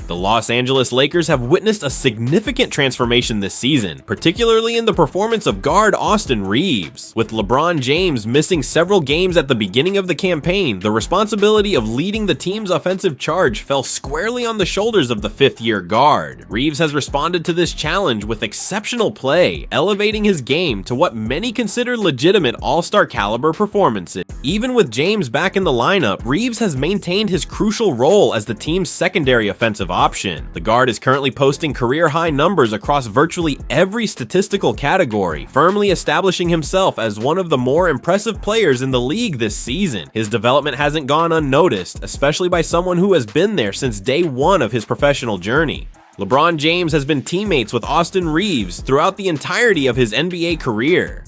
The Los Angeles Lakers have witnessed a significant transformation this season, particularly in the performance of guard Austin Reaves. With LeBron James missing several games at the beginning of the campaign, the responsibility of leading the team's offensive charge fell squarely on the shoulders of the fifth-year guard. Reaves has responded to this challenge with exceptional play, elevating his game to what many consider legitimate all-star caliber performances. Even with James back in the lineup, Reaves has maintained his crucial role as the team's secondary offensive option. The guard is currently posting career-high numbers across virtually every statistical category, firmly establishing himself as one of the more impressive players in the league this season. His development hasn't gone unnoticed, especially by someone who has been there since day one of his professional journey. LeBron James has been teammates with Austin Reaves throughout the entirety of his NBA career.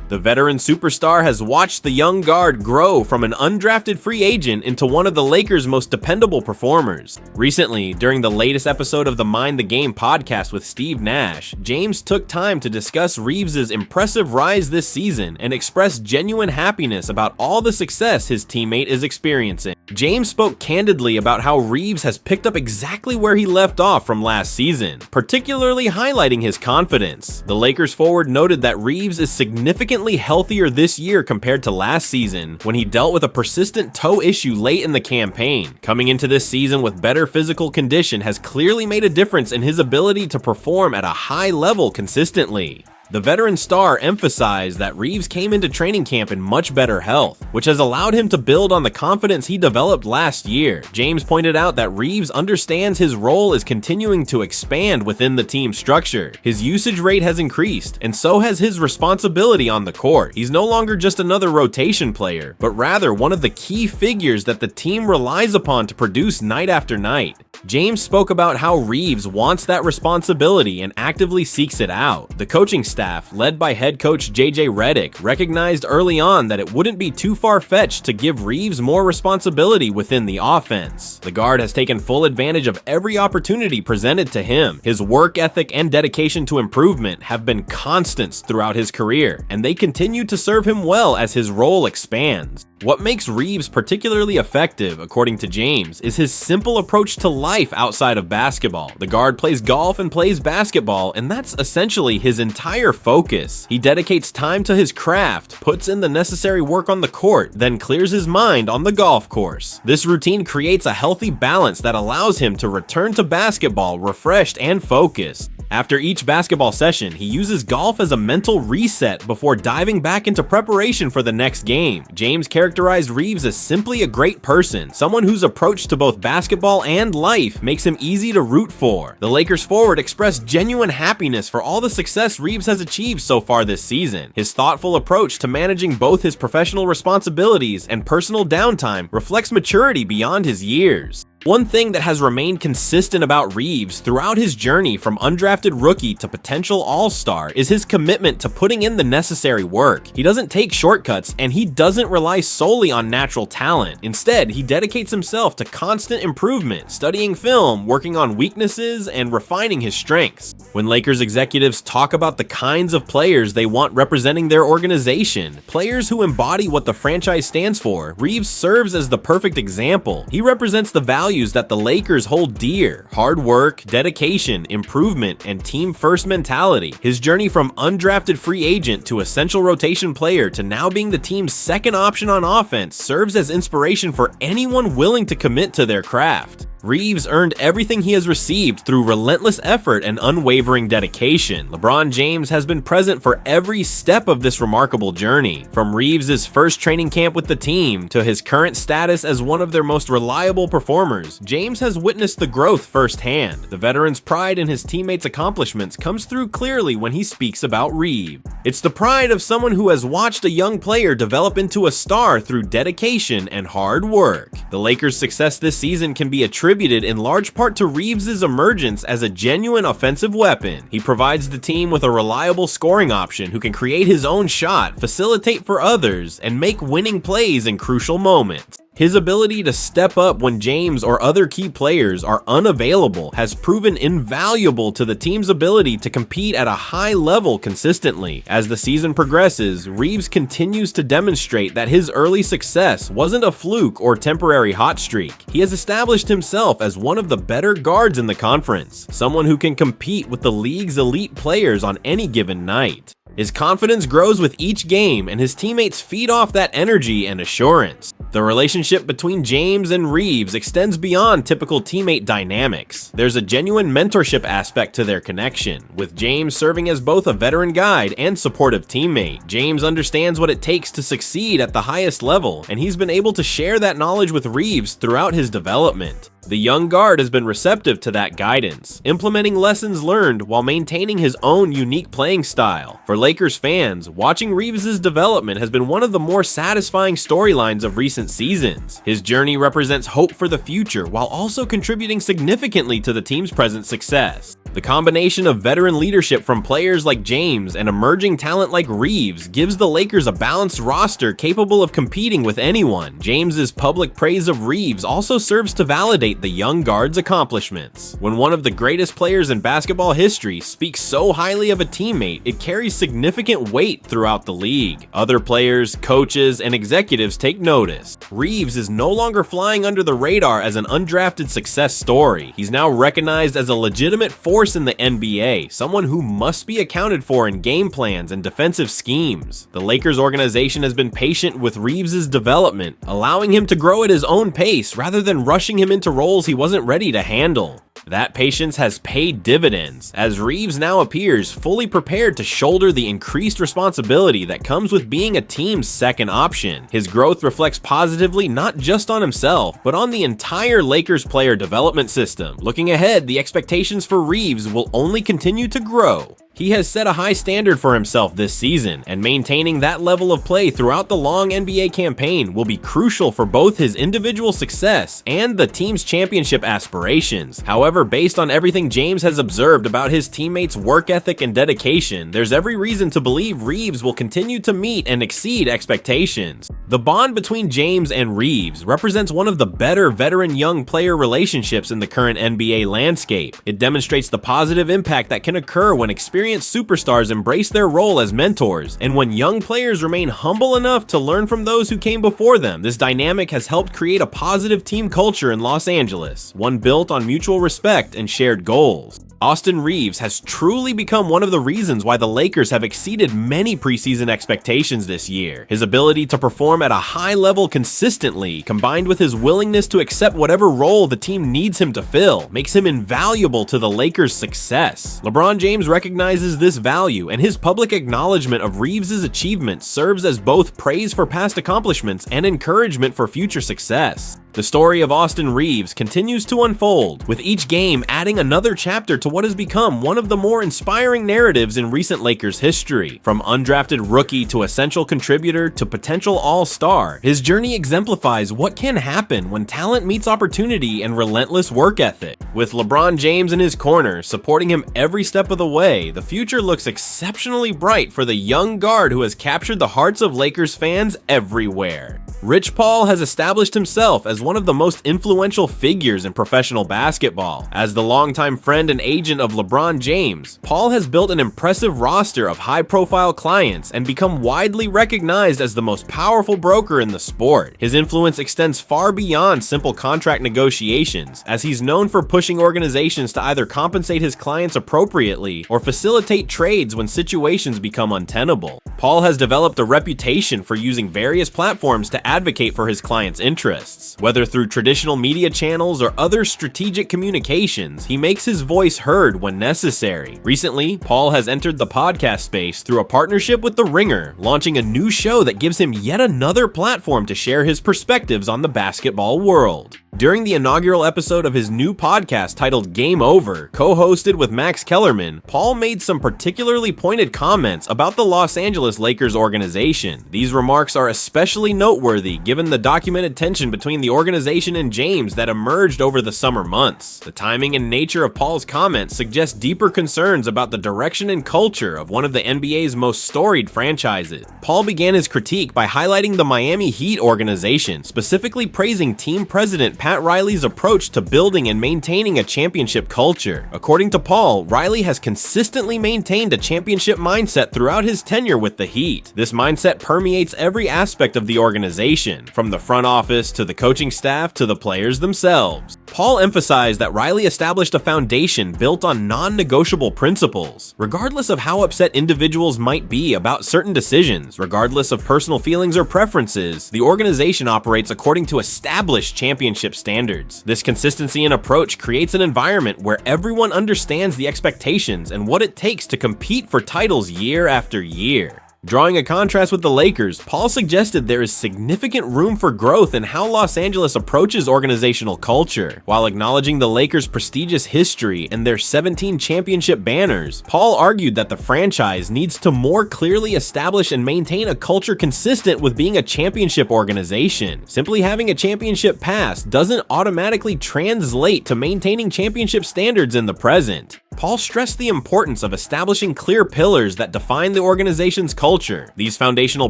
The veteran superstar has watched the young guard grow from an undrafted free agent into one of the Lakers' most dependable performers. Recently, during the latest episode of the Mind the Game podcast with Steve Nash, James took time to discuss Reaves' impressive rise this season and expressed genuine happiness about all the success his teammate is experiencing. James spoke candidly about how Reaves has picked up exactly where he left off from last season, particularly highlighting his confidence. The Lakers forward noted that Reaves is significantly healthier this year compared to last season, when he dealt with a persistent toe issue late in the campaign. Coming into this season with better physical condition has clearly made a difference in his ability to perform at a high level consistently. The veteran star emphasized that Reaves came into training camp in much better health, which has allowed him to build on the confidence he developed last year. James pointed out that Reaves understands his role is continuing to expand within the team structure. His usage rate has increased, and so has his responsibility on the court. He's no longer just another rotation player, but rather one of the key figures that the team relies upon to produce night after night. James spoke about how Reaves wants that responsibility and actively seeks it out. The coaching staff, led by head coach JJ Redick, recognized early on that it wouldn't be too far-fetched to give Reaves more responsibility within the offense. The guard has taken full advantage of every opportunity presented to him. His work ethic and dedication to improvement have been constants throughout his career, and they continue to serve him well as his role expands. What makes Reaves particularly effective, according to James, is his simple approach to life outside of basketball. The guard plays golf and plays basketball, and that's essentially his entire focus. He dedicates time to his craft, puts in the necessary work on the court, then clears his mind on the golf course. This routine creates a healthy balance that allows him to return to basketball refreshed and focused. After each basketball session, he uses golf as a mental reset before diving back into preparation for the next game. James characterized Reaves as simply a great person, someone whose approach to both basketball and life makes him easy to root for. The Lakers forward expressed genuine happiness for all the success Reaves has achieved so far this season. His thoughtful approach to managing both his professional responsibilities and personal downtime reflects maturity beyond his years. One thing that has remained consistent about Reaves throughout his journey from undrafted rookie to potential all-star is his commitment to putting in the necessary work. He doesn't take shortcuts, and he doesn't rely solely on natural talent. Instead, he dedicates himself to constant improvement, studying film, working on weaknesses, and refining his strengths. When Lakers executives talk about the kinds of players they want representing their organization, players who embody what the franchise stands for, Reaves serves as the perfect example. He represents the values that the Lakers hold dear: hard work, dedication, improvement, and team-first mentality. His journey from undrafted free agent to essential rotation player to now being the team's second option on offense serves as inspiration for anyone willing to commit to their craft. Reaves earned everything he has received through relentless effort and unwavering dedication. LeBron James has been present for every step of this remarkable journey. From Reaves' first training camp with the team to his current status as one of their most reliable performers, James has witnessed the growth firsthand. The veteran's pride in his teammates' accomplishments comes through clearly when he speaks about Reaves. It's the pride of someone who has watched a young player develop into a star through dedication and hard work. The Lakers' success this season can be attributed in large part to Reaves' emergence as a genuine offensive weapon. He provides the team with a reliable scoring option who can create his own shot, facilitate for others, and make winning plays in crucial moments. His ability to step up when James or other key players are unavailable has proven invaluable to the team's ability to compete at a high level consistently. As the season progresses, Reeves continues to demonstrate that his early success wasn't a fluke or temporary hot streak. He has established himself as one of the better guards in the conference, someone who can compete with the league's elite players on any given night. His confidence grows with each game, and his teammates feed off that energy and assurance. The relationship between James and Reeves extends beyond typical teammate dynamics. There's a genuine mentorship aspect to their connection, with James serving as both a veteran guide and supportive teammate. James understands what it takes to succeed at the highest level, and he's been able to share that knowledge with Reeves throughout his development. The young guard has been receptive to that guidance, implementing lessons learned while maintaining his own unique playing style. For Lakers fans, watching Reeves' development has been one of the more satisfying storylines of recent seasons. His journey represents hope for the future while also contributing significantly to the team's present success. The combination of veteran leadership from players like James and emerging talent like Reeves gives the Lakers a balanced roster capable of competing with anyone. James's public praise of Reeves also serves to validate the young guard's accomplishments. When one of the greatest players in basketball history speaks so highly of a teammate, it carries significant weight throughout the league. Other players, coaches, and executives take notice. Reeves is no longer flying under the radar as an undrafted success story. He's now recognized as a legitimate force in the NBA, someone who must be accounted for in game plans and defensive schemes. The Lakers organization has been patient with Reeves' development, allowing him to grow at his own pace rather than rushing him into roles he wasn't ready to handle. That patience has paid dividends, as Reeves now appears fully prepared to shoulder the increased responsibility that comes with being a team's second option. His growth reflects positively not just on himself, but on the entire Lakers player development system. Looking ahead, the expectations for Reeves will only continue to grow. He has set a high standard for himself this season, and maintaining that level of play throughout the long NBA campaign will be crucial for both his individual success and the team's championship aspirations. However, based on everything James has observed about his teammates' work ethic and dedication, there's every reason to believe Reeves will continue to meet and exceed expectations. The bond between James and Reeves represents one of the better veteran young player relationships in the current NBA landscape. It demonstrates the positive impact that can occur when experienced superstars embrace their role as mentors, and when young players remain humble enough to learn from those who came before them. This dynamic has helped create a positive team culture in Los Angeles, one built on mutual respect and shared goals. Austin Reeves has truly become one of the reasons why the Lakers have exceeded many preseason expectations this year. His ability to perform at a high level consistently, combined with his willingness to accept whatever role the team needs him to fill, makes him invaluable to the Lakers' success. LeBron James recognizes this value, and his public acknowledgement of Reeves' achievements serves as both praise for past accomplishments and encouragement for future success. The story of Austin Reeves continues to unfold, with each game adding another chapter to what has become one of the more inspiring narratives in recent Lakers history. From undrafted rookie to essential contributor to potential all-star, his journey exemplifies what can happen when talent meets opportunity and relentless work ethic. With LeBron James in his corner, supporting him every step of the way, the future looks exceptionally bright for the young guard who has captured the hearts of Lakers fans everywhere. Rich Paul has established himself as one of the most influential figures in professional basketball. As the longtime friend and agent of LeBron James, Paul has built an impressive roster of high-profile clients and become widely recognized as the most powerful broker in the sport. His influence extends far beyond simple contract negotiations, as he's known for pushing organizations to either compensate his clients appropriately or facilitate trades when situations become untenable. Paul has developed a reputation for using various platforms to advocate for his clients' interests. Whether through traditional media channels or other strategic communications, he makes his voice heard when necessary. Recently, Paul has entered the podcast space through a partnership with The Ringer, launching a new show that gives him yet another platform to share his perspectives on the basketball world. During the inaugural episode of his new podcast titled Game Over, co-hosted with Max Kellerman, Paul made some particularly pointed comments about the Los Angeles Lakers organization. These remarks are especially noteworthy noteworthy given the documented tension between the organization and James that emerged over the summer months. The timing and nature of Paul's comments suggest deeper concerns about the direction and culture of one of the NBA's most storied franchises. Paul began his critique by highlighting the Miami Heat organization, specifically praising team president Pat Riley's approach to building and maintaining a championship culture. According to Paul, Riley has consistently maintained a championship mindset throughout his tenure with the Heat. This mindset permeates every aspect of the organization, from the front office to the coaching staff to the players themselves. Paul emphasized that Riley established a foundation built on non-negotiable principles. Regardless of how upset individuals might be about certain decisions, regardless of personal feelings or preferences, the organization operates according to established championship standards. This consistency in approach creates an environment where everyone understands the expectations and what it takes to compete for titles year after year. Drawing a contrast with the Lakers, Paul suggested there is significant room for growth in how Los Angeles approaches organizational culture. While acknowledging the Lakers' prestigious history and their 17 championship banners, Paul argued that the franchise needs to more clearly establish and maintain a culture consistent with being a championship organization. Simply having a championship past doesn't automatically translate to maintaining championship standards in the present. Paul stressed the importance of establishing clear pillars that define the organization's culture. These foundational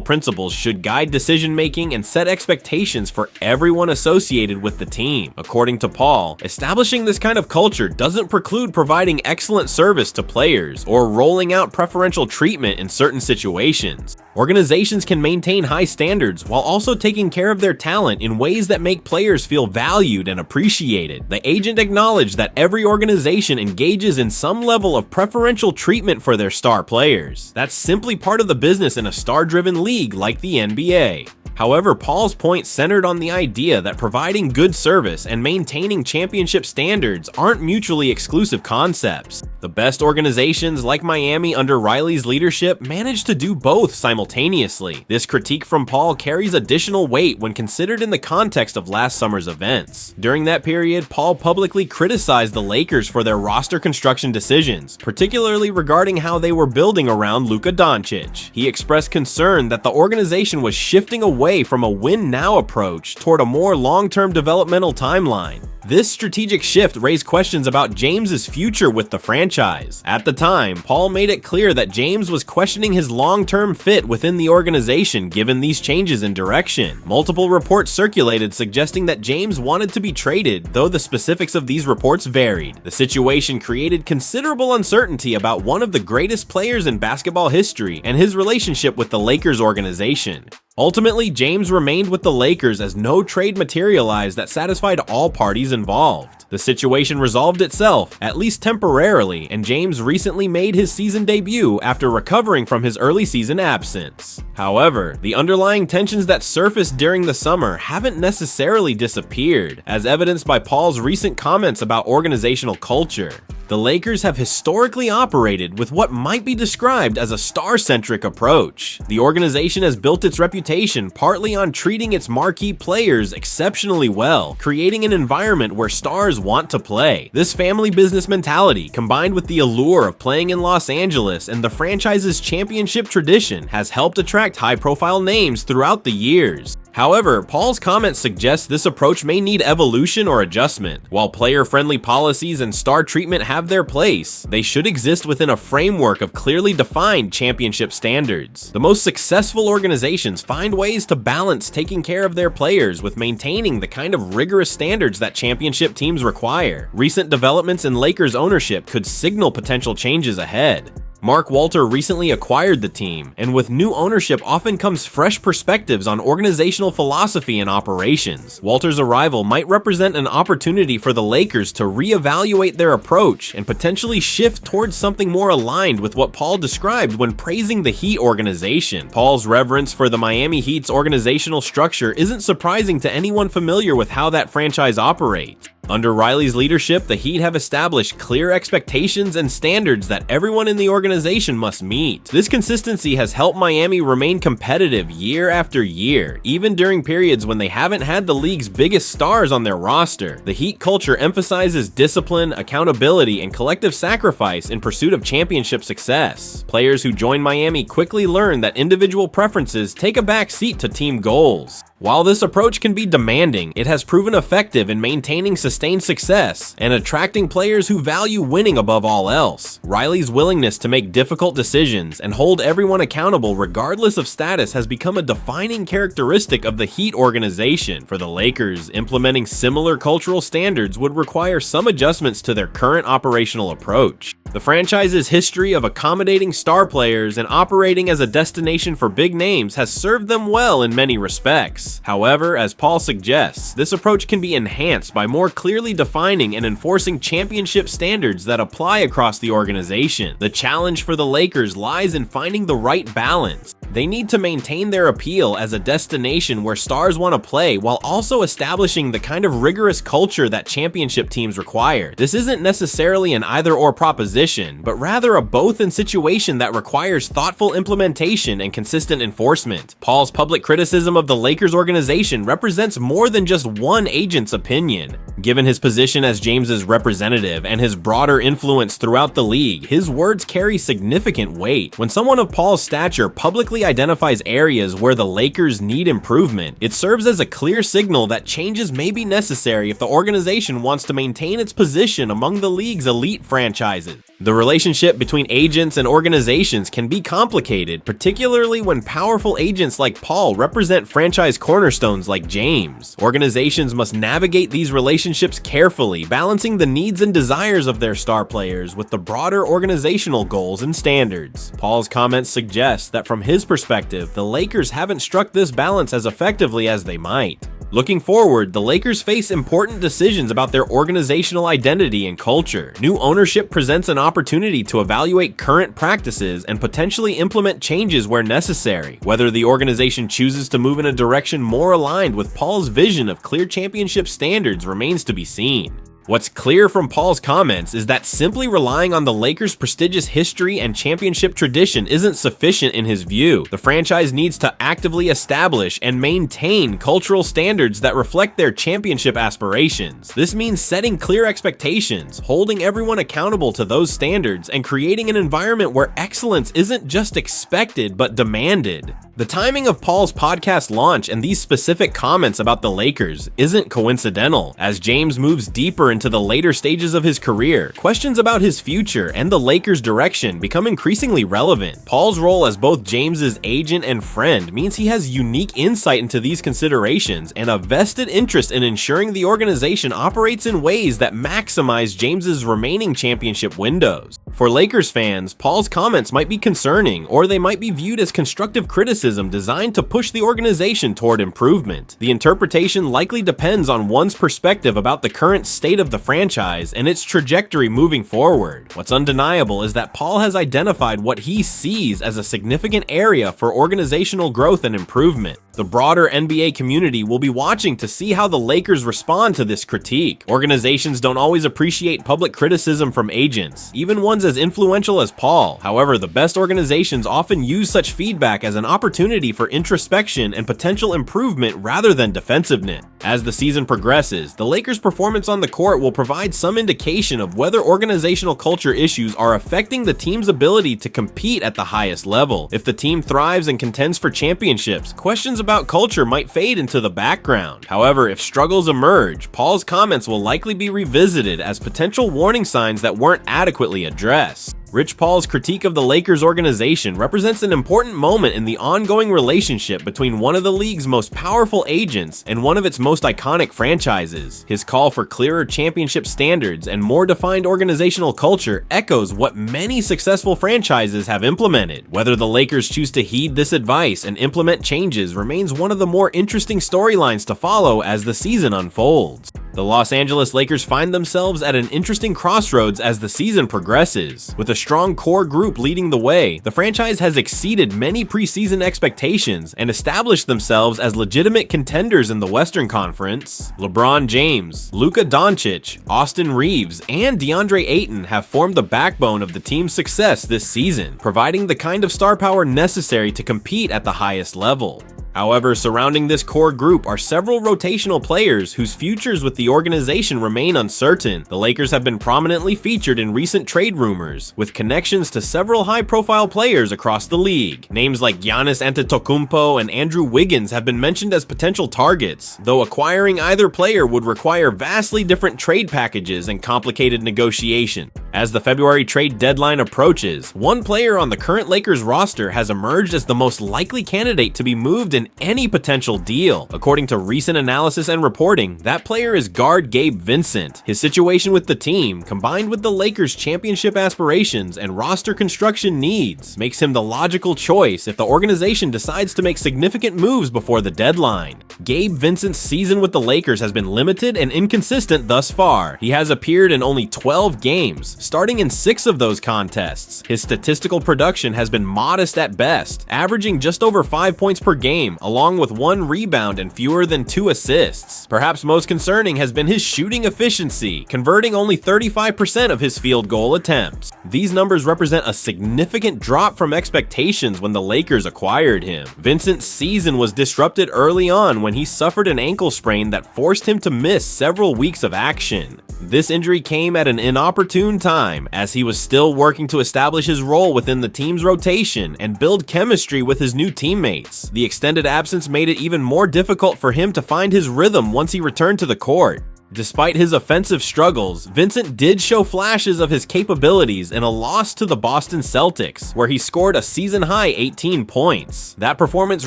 principles should guide decision-making and set expectations for everyone associated with the team. According to Paul, establishing this kind of culture doesn't preclude providing excellent service to players or rolling out preferential treatment in certain situations. Organizations can maintain high standards while also taking care of their talent in ways that make players feel valued and appreciated. The agent acknowledged that every organization engages in some level of preferential treatment for their star players. That's simply part of the business in a star-driven league like the NBA. However, Paul's point centered on the idea that providing good service and maintaining championship standards aren't mutually exclusive concepts. The best organizations like Miami under Riley's leadership managed to do both simultaneously. This critique from Paul carries additional weight when considered in the context of last summer's events. During that period, Paul publicly criticized the Lakers for their roster construction decisions, particularly regarding how they were building around Luka Doncic. He expressed concern that the organization was shifting away from a win-now approach toward a more long-term developmental timeline. This strategic shift raised questions about James's future with the franchise. At the time, Paul made it clear that James was questioning his long-term fit within the organization given these changes in direction. Multiple reports circulated suggesting that James wanted to be traded, though the specifics of these reports varied. The situation created considerable uncertainty about one of the greatest players in basketball history and his relationship with the Lakers organization. Ultimately, James remained with the Lakers as no trade materialized that satisfied all parties involved. The situation resolved itself, at least temporarily, and James recently made his season debut after recovering from his early season absence. However, the underlying tensions that surfaced during the summer haven't necessarily disappeared, as evidenced by Paul's recent comments about organizational culture. The Lakers have historically operated with what might be described as a star-centric approach. The organization has built its reputation partly on treating its marquee players exceptionally well, creating an environment where stars want to play. This family business mentality, combined with the allure of playing in Los Angeles and the franchise's championship tradition, has helped attract high-profile names throughout the years. However, Paul's comments suggest this approach may need evolution or adjustment. While player-friendly policies and star treatment have their place, they should exist within a framework of clearly defined championship standards. The most successful organizations find ways to balance taking care of their players with maintaining the kind of rigorous standards that championship teams require. Recent developments in Lakers ownership could signal potential changes ahead. Mark Walter recently acquired the team, and with new ownership often comes fresh perspectives on organizational philosophy and operations. Walter's arrival might represent an opportunity for the Lakers to reevaluate their approach and potentially shift towards something more aligned with what Paul described when praising the Heat organization. Paul's reverence for the Miami Heat's organizational structure isn't surprising to anyone familiar with how that franchise operates. Under Riley's leadership, the Heat have established clear expectations and standards that everyone in the organization must meet. This consistency has helped Miami remain competitive year after year, even during periods when they haven't had the league's biggest stars on their roster. The Heat culture emphasizes discipline, accountability, and collective sacrifice in pursuit of championship success. Players who join Miami quickly learn that individual preferences take a back seat to team goals. While this approach can be demanding, it has proven effective in maintaining sustained success and attracting players who value winning above all else. Riley's willingness to make difficult decisions and hold everyone accountable regardless of status has become a defining characteristic of the Heat organization. For the Lakers, implementing similar cultural standards would require some adjustments to their current operational approach. The franchise's history of accommodating star players and operating as a destination for big names has served them well in many respects. However, as Paul suggests, this approach can be enhanced by more clearly defining and enforcing championship standards that apply across the organization. The challenge for the Lakers lies in finding the right balance. They need to maintain their appeal as a destination where stars want to play while also establishing the kind of rigorous culture that championship teams require. This isn't necessarily an either-or proposition, but rather a both-and situation that requires thoughtful implementation and consistent enforcement. Paul's public criticism of the Lakers organization represents more than just one agent's opinion. Given his position as James's representative and his broader influence throughout the league, his words carry significant weight. When someone of Paul's stature publicly identifies areas where the Lakers need improvement, it serves as a clear signal that changes may be necessary if the organization wants to maintain its position among the league's elite franchises. The relationship between agents and organizations can be complicated, particularly when powerful agents like Paul represent franchise cornerstones like James. Organizations must navigate these relationships carefully, balancing the needs and desires of their star players with the broader organizational goals and standards. Paul's comments suggest that from his perspective, the Lakers haven't struck this balance as effectively as they might. Looking forward, the Lakers face important decisions about their organizational identity and culture. New ownership presents an opportunity to evaluate current practices and potentially implement changes where necessary. Whether the organization chooses to move in a direction more aligned with Paul's vision of clear championship standards remains to be seen. What's clear from Paul's comments is that simply relying on the Lakers' prestigious history and championship tradition isn't sufficient in his view. The franchise needs to actively establish and maintain cultural standards that reflect their championship aspirations. This means setting clear expectations, holding everyone accountable to those standards, and creating an environment where excellence isn't just expected but demanded. The timing of Paul's podcast launch and these specific comments about the Lakers isn't coincidental. As James moves deeper into the later stages of his career, questions about his future and the Lakers' direction become increasingly relevant. Paul's role as both James's agent and friend means he has unique insight into these considerations and a vested interest in ensuring the organization operates in ways that maximize James's remaining championship windows. For Lakers fans, Paul's comments might be concerning, or they might be viewed as constructive criticism designed to push the organization toward improvement. The interpretation likely depends on one's perspective about the current state of the franchise and its trajectory moving forward. What's undeniable is that Paul has identified what he sees as a significant area for organizational growth and improvement. The broader NBA community will be watching to see how the Lakers respond to this critique. Organizations don't always appreciate public criticism from agents, even ones as influential as Paul. However, the best organizations often use such feedback as an opportunity for introspection and potential improvement rather than defensiveness. As the season progresses, the Lakers' performance on the court will provide some indication of whether organizational culture issues are affecting the team's ability to compete at the highest level. If the team thrives and contends for championships, questions about culture might fade into the background. However, if struggles emerge, Paul's comments will likely be revisited as potential warning signs that weren't adequately addressed. Rich Paul's critique of the Lakers organization represents an important moment in the ongoing relationship between one of the league's most powerful agents and one of its most iconic franchises. His call for clearer championship standards and more defined organizational culture echoes what many successful franchises have implemented. Whether the Lakers choose to heed this advice and implement changes remains one of the more interesting storylines to follow as the season unfolds. The Los Angeles Lakers find themselves at an interesting crossroads as the season progresses. With a strong core group leading the way, the franchise has exceeded many preseason expectations and established themselves as legitimate contenders in the Western Conference. LeBron James, Luka Doncic, Austin Reeves, and DeAndre Ayton have formed the backbone of the team's success this season, providing the kind of star power necessary to compete at the highest level. However, surrounding this core group are several rotational players whose futures with the organization remain uncertain. The Lakers have been prominently featured in recent trade rumors, with connections to several high-profile players across the league. Names like Giannis Antetokounmpo and Andrew Wiggins have been mentioned as potential targets, though acquiring either player would require vastly different trade packages and complicated negotiation. As the February trade deadline approaches, one player on the current Lakers roster has emerged as the most likely candidate to be moved in any potential deal. According to recent analysis and reporting, that player is guard Gabe Vincent. His situation with the team, combined with the Lakers' championship aspirations and roster construction needs, makes him the logical choice if the organization decides to make significant moves before the deadline. Gabe Vincent's season with the Lakers has been limited and inconsistent thus far. He has appeared in only 12 games, starting in 6 of those contests. His statistical production has been modest at best, averaging just over 5 points per game, along with 1 rebound and fewer than 2 assists. Perhaps most concerning has been his shooting efficiency, converting only 35% of his field goal attempts. These numbers represent a significant drop from expectations when the Lakers acquired him. Vincent's season was disrupted early on when he suffered an ankle sprain that forced him to miss several weeks of action. This injury came at an inopportune time, as he was still working to establish his role within the team's rotation and build chemistry with his new teammates. The extended absence made it even more difficult for him to find his rhythm once he returned to the court. Despite his offensive struggles, Vincent did show flashes of his capabilities in a loss to the Boston Celtics, where he scored a season-high 18 points. That performance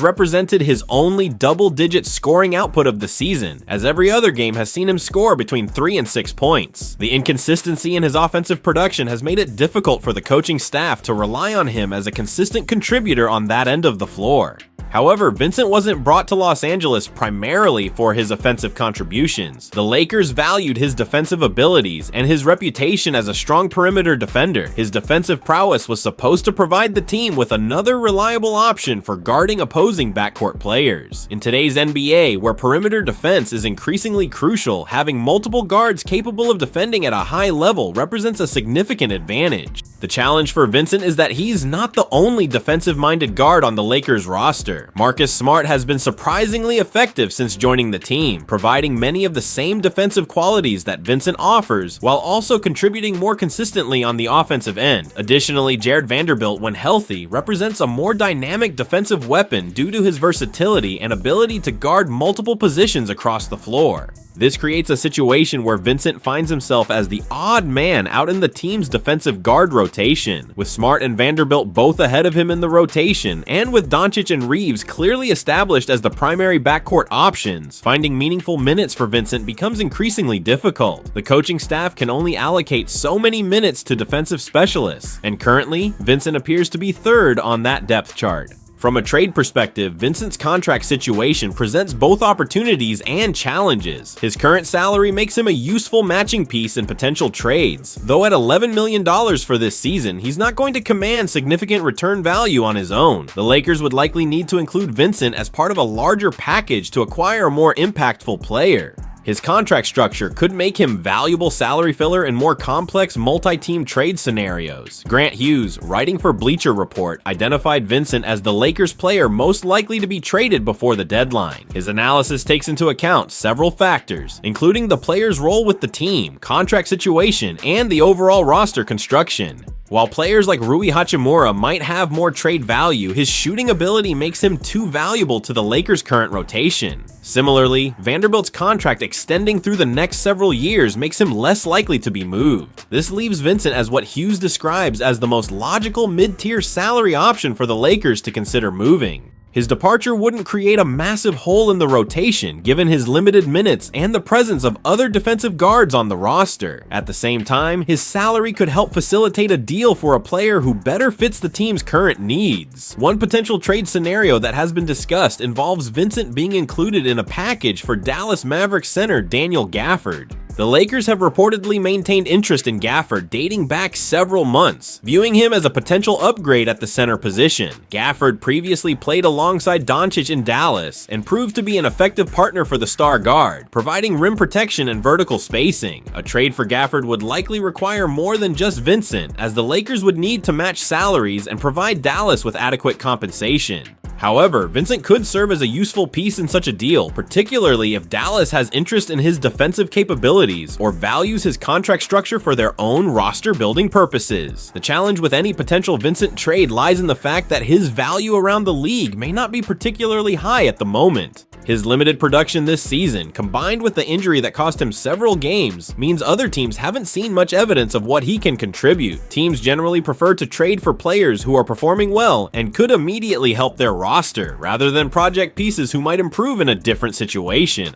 represented his only double-digit scoring output of the season, as every other game has seen him score between 3 and 6 points. The inconsistency in his offensive production has made it difficult for the coaching staff to rely on him as a consistent contributor on that end of the floor. However, Vincent wasn't brought to Los Angeles primarily for his offensive contributions. The Lakers valued his defensive abilities and his reputation as a strong perimeter defender. His defensive prowess was supposed to provide the team with another reliable option for guarding opposing backcourt players. In today's NBA, where perimeter defense is increasingly crucial, having multiple guards capable of defending at a high level represents a significant advantage. The challenge for Vincent is that he's not the only defensive-minded guard on the Lakers roster. Marcus Smart has been surprisingly effective since joining the team, providing many of the same defensive qualities that Vincent offers, while also contributing more consistently on the offensive end. Additionally, Jared Vanderbilt, when healthy, represents a more dynamic defensive weapon due to his versatility and ability to guard multiple positions across the floor. This creates a situation where Vincent finds himself as the odd man out in the team's defensive guard rotation, with Smart and Vanderbilt both ahead of him in the rotation, and with Doncic and Reeves clearly established as the primary backcourt options. Finding meaningful minutes for Vincent becomes increasingly difficult. The coaching staff can only allocate so many minutes to defensive specialists, and currently, Vincent appears to be third on that depth chart. From a trade perspective, Vincent's contract situation presents both opportunities and challenges. His current salary makes him a useful matching piece in potential trades, though at $11 million for this season, he's not going to command significant return value on his own. The Lakers would likely need to include Vincent as part of a larger package to acquire a more impactful player. His contract structure could make him valuable salary filler in more complex multi-team trade scenarios. Grant Hughes, writing for Bleacher Report, identified Vincent as the Lakers player most likely to be traded before the deadline. His analysis takes into account several factors, including the player's role with the team, contract situation, and the overall roster construction. While players like Rui Hachimura might have more trade value, his shooting ability makes him too valuable to the Lakers' current rotation. Similarly, Vanderbilt's contract extending through the next several years makes him less likely to be moved. This leaves Vincent as what Hughes describes as the most logical mid-tier salary option for the Lakers to consider moving. His departure wouldn't create a massive hole in the rotation given his limited minutes and the presence of other defensive guards on the roster. At the same time, his salary could help facilitate a deal for a player who better fits the team's current needs. One potential trade scenario that has been discussed involves Vincent being included in a package for Dallas Mavericks center Daniel Gafford. The Lakers have reportedly maintained interest in Gafford dating back several months, viewing him as a potential upgrade at the center position. Gafford previously played alongside Doncic in Dallas and proved to be an effective partner for the star guard, providing rim protection and vertical spacing. A trade for Gafford would likely require more than just Vincent, as the Lakers would need to match salaries and provide Dallas with adequate compensation. However, Vincent could serve as a useful piece in such a deal, particularly if Dallas has interest in his defensive capabilities or values his contract structure for their own roster-building purposes. The challenge with any potential Vincent trade lies in the fact that his value around the league may not be particularly high at the moment. His limited production this season, combined with the injury that cost him several games, means other teams haven't seen much evidence of what he can contribute. Teams generally prefer to trade for players who are performing well and could immediately help their roster, rather than project pieces who might improve in a different situation.